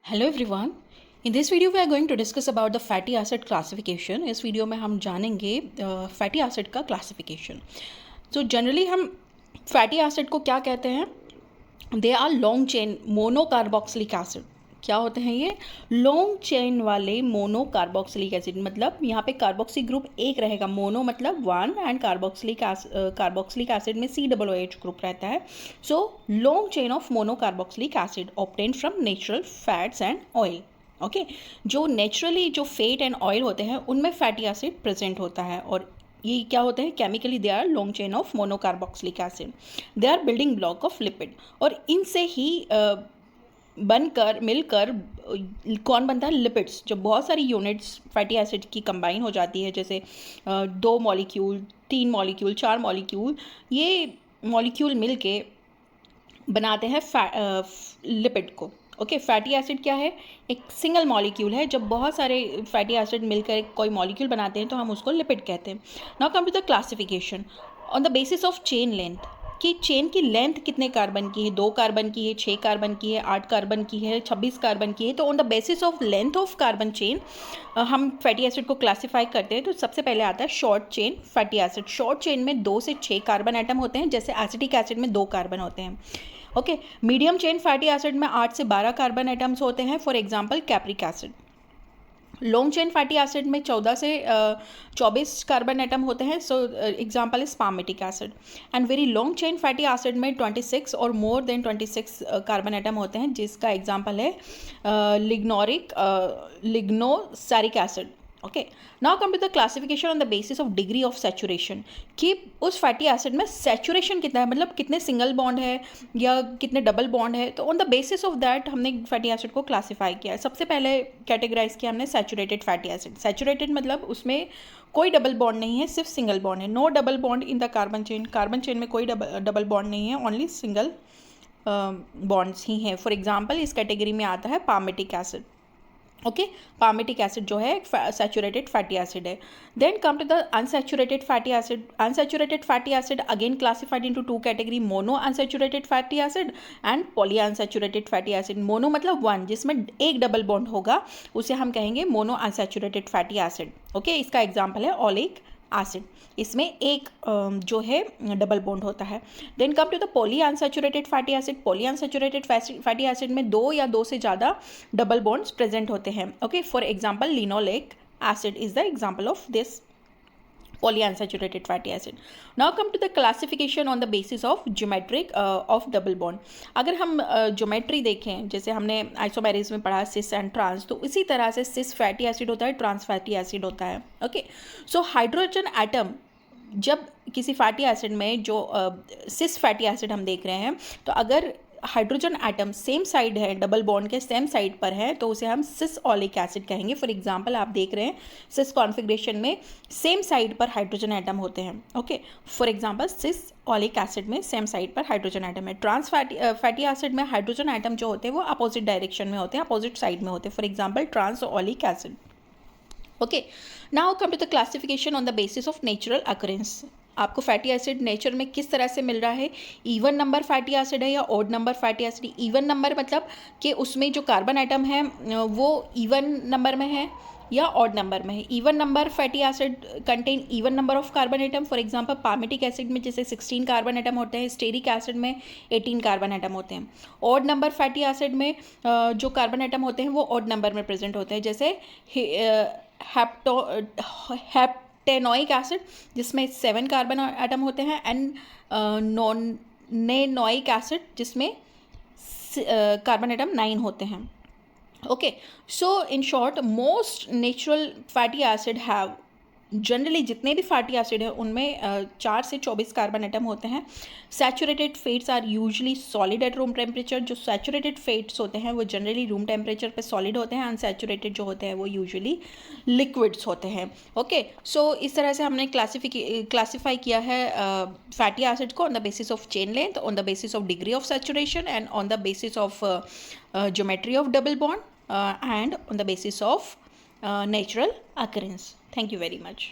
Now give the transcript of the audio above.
Hello everyone, in this video we are going to discuss about the fatty acid classification. इस video में हम जानेंगे fatty acid का classification. तो generally हम फैटी एसिड को क्या कहते हैं? They are long chain monocarboxylic acid. क्या होते हैं ये? लॉन्ग चेन वाले मोनोकार्बोक्सिलिक एसिड। मतलब यहाँ पे कार्बोक्सी ग्रुप एक रहेगा, मोनो मतलब वन, एंड कार्बोक्सिलिक एसिड में COOH ग्रुप रहता है। So long chain of monocarboxylic acid obtained from natural fats and oil. Okay, जो नेचुरली जो फैट एंड ऑयल होते हैं उनमें फैटी एसिड प्रेजेंट होता है, और ये क्या होते हैं? Chemically they are long chain of monocarboxylic acid. They are building block of lipid, और इनसे ही बनकर मिलकर कौन बनता है? लिपिड्स। जब बहुत सारी यूनिट्स फैटी एसिड की कंबाइन हो जाती है, जैसे 2 मॉलिक्यूल, 3 मॉलिक्यूल, 4 मॉलिक्यूल, ये मॉलिक्यूल मिलके बनाते हैं लिपिड को। ओके, फैटी एसिड क्या है? एक सिंगल मॉलिक्यूल है। जब बहुत सारे फैटी एसिड मिलकर कोई मॉलिक्यूल बनाते हैं तो हम उसको लिपिड कहते हैं। Now come to the classification on the basis of chain length, कि चेन की लेंथ कितने कार्बन की है? 2 कार्बन की है, 6 कार्बन की है, 8 कार्बन की है, 26 कार्बन की है। तो on the basis of length of carbon chain हम फैटी एसिड को क्लासीफाई करते हैं। तो सबसे पहले आता है short chain fatty acid. Short chain में 2 से 6 कार्बन एटम होते हैं, जैसे एसिटिक एसिड में 2 कार्बन होते हैं। Okay, medium chain fatty acid में 8 से 12 कार्बन एटम्स होते हैं, for example कैप्रिक acid. Long chain fatty acid में 14 से 24 कार्बन एटम होते हैं, so example is palmitic acid. And very long chain fatty acid में 26 और मोर देन 26 कार्बन एटम होते हैं, जिसका एग्जांपल है lignoceric acid. Okay, now come to the classification on the basis of degree of saturation, कि उस fatty acid में saturation कितना है, मतलब कितने सिंगल बॉन्ड है या कितने डबल बॉन्ड है। तो on the basis of that हमने फैटी एसिड को क्लासीफाई किया है। सबसे पहले कैटेगराइज किया हमने सैचुरेटेड फैटी एसिड। सैचुरेटेड मतलब उसमें कोई डबल बॉन्ड नहीं है, सिर्फ सिंगल बॉन्ड है। No double bond in the carbon chain. Carbon chain में कोई डबल बॉन्ड नहीं है, ओनली सिंगल बॉन्ड्स ही हैं। फॉर एग्जाम्पल इस कैटेगरी में आता है palmitic acid. Okay, palmitic acid जो है एक सैचुरेटेड फैटी एसिड है। Then come to the unsaturated fatty acid. Unsaturated fatty acid again classified into 2 category, mono unsaturated fatty acid and poly unsaturated fatty acid. Mono मतलब 1, जिसमें एक double bond होगा, उसे हम कहेंगे mono unsaturated fatty acid. Okay, इसका example है oleic acid. इसमें एक जो है डबल बॉन्ड होता है। Then come to the poly unsaturated fatty acid. Poly unsaturated fatty acid में 2 या 2 से ज़्यादा डबल बॉन्ड्स प्रेजेंट होते हैं। Okay, for example linoleic acid is the example of this polyunsaturated fatty acid. Now come to the classification on the basis of geometric of double bond. अगर हम geometry देखें, जैसे हमने आइसोमेरिज में पढ़ा cis and trans, तो इसी तरह से सिस फैटी एसिड होता है, ट्रांस फैटी एसिड होता है। ओके, सो हाइड्रोजन एटम जब किसी फैटी एसिड में जो सिस फैटी एसिड हम देख रहे हैं, तो अगर हाइड्रोजन एटम सेम साइड है, डबल बॉन्ड के सेम साइड पर है, तो उसे हम सिस ओलिक एसिड कहेंगे। फॉर एग्जांपल आप देख रहे हैं सिस कॉन्फ़िगरेशन में सेम साइड पर हाइड्रोजन एटम होते हैं। Okay, for example cis oleic acid में सेम साइड पर हाइड्रोजन एटम है। ट्रांस फैटी एसिड में हाइड्रोजन एटम जो होते हैं वो अपोजिट डायरेक्शन में होते हैं, अपोजिट साइड में होते हैं, for example trans oleic acid. Okay, now come to the classification on the basis of natural occurrence. आपको फैटी एसिड नेचर में किस तरह से मिल रहा है? इवन नंबर फैटी एसिड है या odd number fatty acid? Even number मतलब कि उसमें जो कार्बन एटम है वो इवन नंबर में है या ऑड नंबर में है। Even number fatty acid contain even number of carbon atom. For example palmitic acid में जैसे 16 कार्बन एटम होते हैं, स्टेरिक एसिड में 18 कार्बन एटम होते हैं। ऑड नंबर फैटी एसिड में जो कार्बन एटम होते हैं वो ऑड नंबर में प्रेजेंट होते हैं, जैसे हेप्टेनोइक एसिड जिसमें 7 कार्बन एटम होते हैं, एंड नोनेनोइक एसिड जिसमें कार्बन एटम 9 होते हैं। Okay, so in short most natural fatty acid have, generally जितने भी फैटी एसिड हैं उनमें 4 से 24 कार्बन एटम होते हैं। Saturated fats are usually solid at room temperature. जो सैचुरेटेड फेट्स होते हैं वो जनरली रूम टेम्परेचर पे सॉलिड होते हैं। अनसैचुरेटेड जो होते हैं वो यूजुअली लिक्विड्स होते हैं। ओके, सो इस तरह से हमने क्लासीफाई किया है फैटी एसिड को on the basis of chain length, on the basis of degree of saturation, and on the basis of geometry of double bond, and on the basis of natural occurrence. Thank you very much.